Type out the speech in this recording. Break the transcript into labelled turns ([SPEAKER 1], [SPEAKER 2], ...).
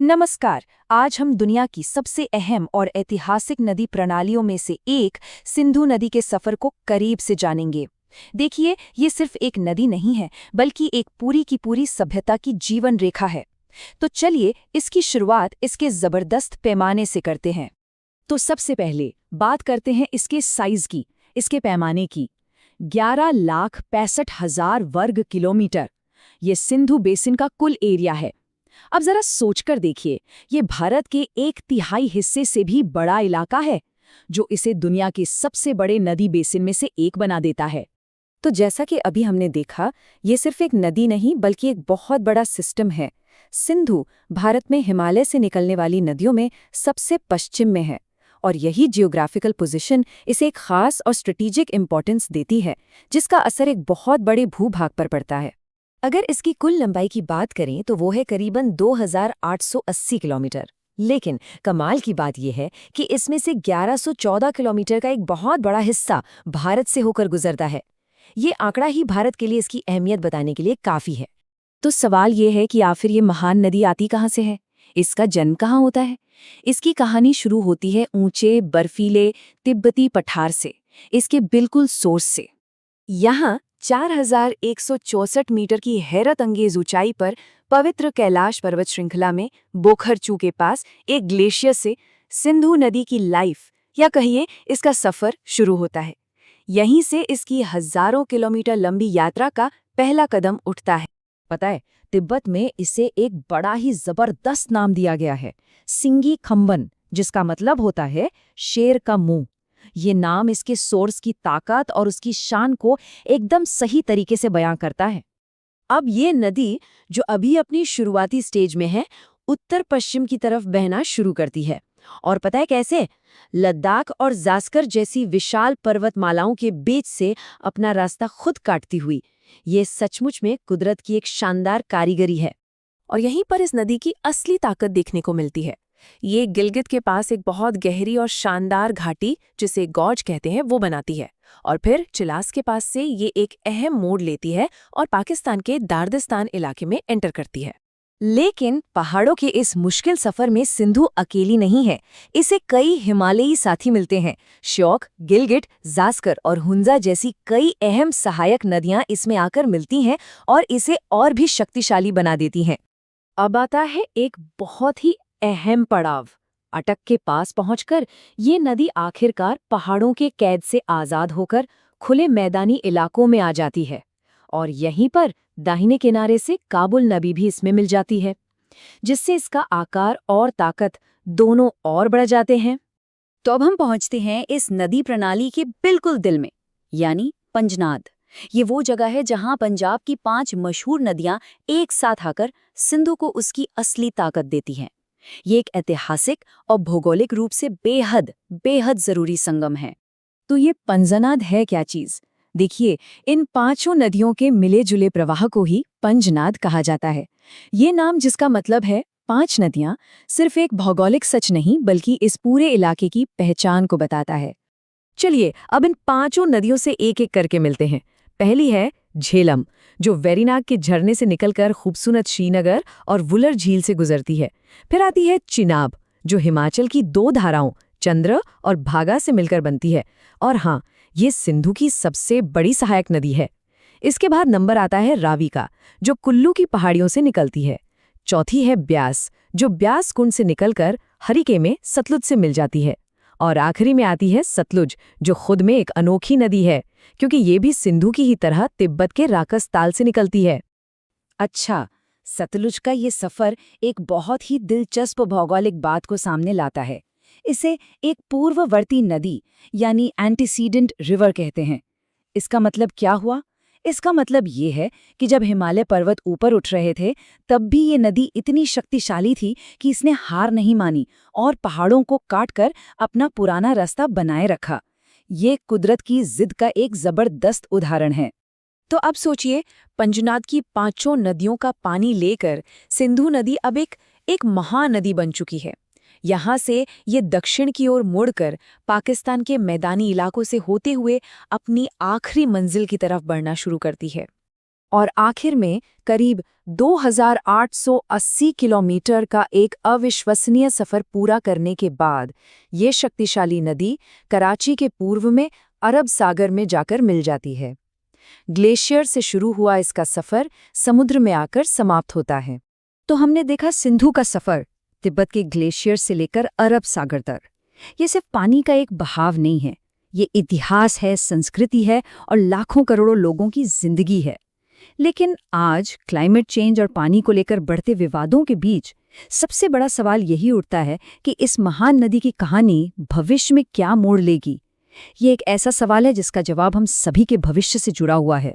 [SPEAKER 1] नमस्कार। आज हम दुनिया की सबसे अहम और ऐतिहासिक नदी प्रणालियों में से एक सिंधु नदी के सफर को करीब से जानेंगे। देखिए, ये सिर्फ एक नदी नहीं है, बल्कि एक पूरी की पूरी सभ्यता की जीवन रेखा है। तो चलिए इसकी शुरुआत इसके जबरदस्त पैमाने से करते हैं। तो सबसे पहले बात करते हैं इसके साइज की, इसके पैमाने की। 11,65,000 वर्ग किलोमीटर ये सिंधु बेसिन का कुल एरिया है। अब जरा सोचकर देखिए, ये भारत के 1/3 हिस्से से भी बड़ा इलाका है, जो इसे दुनिया के सबसे बड़े नदी बेसिन में से एक बना देता है। तो जैसा कि अभी हमने देखा, ये सिर्फ एक नदी नहीं बल्कि एक बहुत बड़ा सिस्टम है। सिंधु भारत में हिमालय से निकलने वाली नदियों में सबसे पश्चिम में है, और यही जियोग्राफिकल पोजीशन इसे एक खास और स्ट्रेटेजिक इंपॉर्टेंस देती है, जिसका असर एक बहुत बड़े भूभाग पर पड़ता है। अगर इसकी कुल लंबाई की बात करें तो वो है करीबन 2,880 किलोमीटर। लेकिन कमाल की बात यह है कि इसमें से 1114 किलोमीटर का एक बहुत बड़ा हिस्सा भारत से होकर गुजरता है। ये आंकड़ा ही भारत के लिए इसकी अहमियत बताने के लिए काफी है। तो सवाल ये है कि आखिर ये महान नदी आती कहाँ से है? इसका जन्म कहाँ होता है? इसकी कहानी शुरू होती है ऊंचे बर्फीले तिब्बती पठार से, इसके बिल्कुल सोर्स से। यहाँ 4,164 मीटर की हैरत अंगेज ऊंचाई पर पवित्र कैलाश पर्वत श्रृंखला में बोखरचू के पास एक ग्लेशियर से सिंधु नदी की लाइफ या कहिए इसका सफर शुरू होता है। यहीं से इसकी हजारों किलोमीटर लंबी यात्रा का पहला कदम उठता है। पता है, तिब्बत में इसे एक बड़ा ही जबरदस्त नाम दिया गया है, सिंगी खम्बन, जिसका मतलब होता है शेर का मुंह। ये नाम इसके सोर्स की ताकत और उसकी शान को एकदम सही तरीके से बयां करता है। अब ये नदी, जो अभी अपनी शुरुआती स्टेज में है, उत्तर पश्चिम की तरफ बहना शुरू करती है। और पता है कैसे? लद्दाख और जास्कर जैसी विशाल पर्वतमालाओं के बीच से अपना रास्ता खुद काटती हुई। ये सचमुच में कुदरत की एक शानदार कारीगरी है। और यहीं पर इस नदी की असली ताकत देखने को मिलती है। ये गिलगित के पास एक बहुत गहरी और शानदार घाटी, जिसे गॉर्ज कहते हैं, वो बनाती है। और फिर चिलास के पास से ये एक अहम मोड़ लेती है और पाकिस्तान के दार्दिस्तान इलाके में एंटर करती है। लेकिन पहाड़ों के इस मुश्किल सफर में सिंधु अकेली नहीं है। इसे कई हिमालयी साथी मिलते हैं। श्योक, गिलगिट, जास्कर और हुंजा जैसी कई अहम सहायक नदियां इसमें आकर मिलती हैं और इसे और भी शक्तिशाली बना देती हैं। अब आता है एक बहुत ही अहम पड़ाव। अटक के पास पहुंचकर ये नदी आखिरकार पहाड़ों के कैद से आजाद होकर खुले मैदानी इलाकों में आ जाती है। और यहीं पर दाहिने किनारे से काबुल नदी भी इसमें मिल जाती है, जिससे इसका आकार और ताकत दोनों और बढ़ जाते हैं। तो अब हम पहुंचते हैं इस नदी प्रणाली के बिल्कुल दिल में, यानी पंजनाद। ये वो जगह है जहां पंजाब की 5 मशहूर नदियां एक साथ आकर सिंधु को उसकी असली ताकत देती हैं। ये एक ऐतिहासिक और भौगोलिक रूप से बेहद बेहद जरूरी संगम है। तो ये पंजनाद है क्या चीज? देखिए, इन 5 नदियों के मिले जुले प्रवाह को ही पंजनाद कहा जाता है। ये नाम, जिसका मतलब है 5 नदियां, सिर्फ एक भौगोलिक सच नहीं बल्कि इस पूरे इलाके की पहचान को बताता है। चलिए अब इन 5 नदियों से एक एक करके मिलते हैं। पहली है झेलम, जो वेरीनाग के झरने से निकलकर खूबसूरत श्रीनगर और वुलर झील से गुजरती है। फिर आती है चिनाब, जो हिमाचल की 2 धाराओं चंद्र और भागा से मिलकर बनती है। और हाँ, ये सिंधु की सबसे बड़ी सहायक नदी है। इसके बाद नंबर आता है रावी का, जो कुल्लू की पहाड़ियों से निकलती है। चौथी है ब्यास, जो ब्यास कुंड से निकलकर हरिके में सतलुज से मिल जाती है। और आखिरी में आती है सतलुज, जो खुद में एक अनोखी नदी है, क्योंकि ये भी सिंधु की ही तरह तिब्बत के राकस ताल से निकलती है। अच्छा, सतलुज का ये सफर एक बहुत ही दिलचस्प भौगोलिक बात को सामने लाता है। इसे एक पूर्ववर्ती नदी यानी एंटीसीडेंट रिवर कहते हैं। इसका मतलब क्या हुआ? इसका मतलब ये है कि जब हिमालय पर्वत ऊपर उठ रहे थे, तब भी ये नदी इतनी शक्तिशाली थी कि इसने हार नहीं मानी और पहाड़ों को काटकर अपना पुराना रास्ता बनाए रखा। ये कुदरत की जिद का एक जबरदस्त उदाहरण है। तो अब सोचिए, पंजनाद की 5 नदियों का पानी लेकर सिंधु नदी अब एक महानदी बन चुकी है। यहाँ से ये दक्षिण की ओर मुड़कर पाकिस्तान के मैदानी इलाकों से होते हुए अपनी आखिरी मंजिल की तरफ बढ़ना शुरू करती है। और आखिर में करीब 2880 किलोमीटर का एक अविश्वसनीय सफर पूरा करने के बाद ये शक्तिशाली नदी कराची के पूर्व में अरब सागर में जाकर मिल जाती है। ग्लेशियर से शुरू हुआ इसका सफर समुद्र में आकर समाप्त होता है। तो हमने देखा सिंधु का सफर, तिब्बत के ग्लेशियर से लेकर अरब सागर तक। ये सिर्फ पानी का एक बहाव नहीं है, ये इतिहास है, संस्कृति है और लाखों करोड़ों लोगों की जिंदगी है। लेकिन आज क्लाइमेट चेंज और पानी को लेकर बढ़ते विवादों के बीच सबसे बड़ा सवाल यही उठता है कि इस महान नदी की कहानी भविष्य में क्या मोड़ लेगी। ये एक ऐसा सवाल है जिसका जवाब हम सभी के भविष्य से जुड़ा हुआ है।